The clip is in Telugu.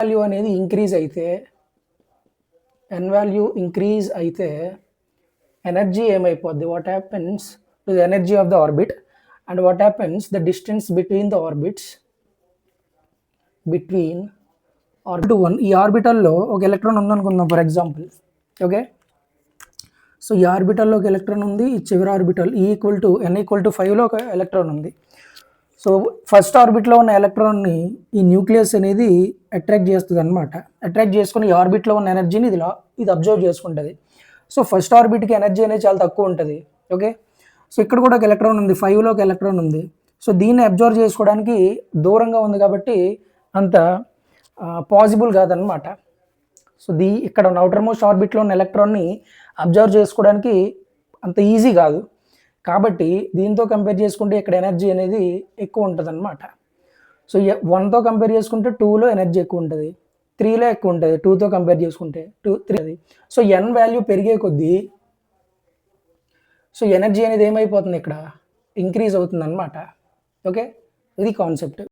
వాల్యూ అనేది ఇంక్రీజ్ అయితే ఎనర్జీ ఏమైపోద్ది, what happens to the energy of the orbit and what happens the distance between the orbits orbit 1. ఈ ఆర్బిటల్లో ఒక ఎలక్ట్రాన్ ఉందనుకుందాం ఫర్ ఎగ్జాంపుల్. ఓకే, సో ఈ ఆర్బిటల్లో ఒక ఎలక్ట్రాన్ ఉంది, ఈ చివరి ఆర్బిటల్ n=5లో ఒక ఎలక్ట్రాన్ ఉంది. సో ఫస్ట్ ఆర్బిట్లో ఉన్న ఎలక్ట్రాన్ని ఈ న్యూక్లియస్ అనేది అట్రాక్ట్ చేస్తుంది అనమాట. అట్రాక్ట్ చేసుకుని ఈ ఆర్బిట్లో ఉన్న ఎనర్జీని ఇది అబ్జర్వ్ చేసుకుంటుంది. సో ఫస్ట్ ఆర్బిట్కి ఎనర్జీ అనేది చాలా తక్కువ ఉంటుంది. ఓకే, సో ఇక్కడ కూడా ఒక ఎలక్ట్రాన్ ఉంది, 5లో ఒక ఎలక్ట్రాన్ ఉంది. సో దీన్ని అబ్జర్వ్ చేసుకోవడానికి దూరంగా ఉంది కాబట్టి అంత పాసిబుల్ కాదనమాట. సో ఇక్కడ ఉన్న అవుటర్ మోస్ట్ ఆర్బిట్లో ఉన్న ఎలక్ట్రాన్ని అబ్జర్వ్ చేసుకోవడానికి అంత ఈజీ కాదు. కాబట్టి దీంతో కంపేర్ చేసుకుంటే ఇక్కడ ఎనర్జీ అనేది ఎక్కువ ఉంటుంది అనమాట. సో 1తో కంపేర్ చేసుకుంటే 2లో ఎనర్జీ ఎక్కువ ఉంటుంది, 3లో ఎక్కువ ఉంటుంది 2తో కంపేర్ చేసుకుంటే 3. సో ఎన్ వాల్యూ పెరిగే కొద్దీ సో ఎనర్జీ అనేది ఏమైపోతుంది, ఇక్కడ ఇంక్రీజ్ అవుతుంది అనమాట. ఓకే, ఇది కాన్సెప్ట్.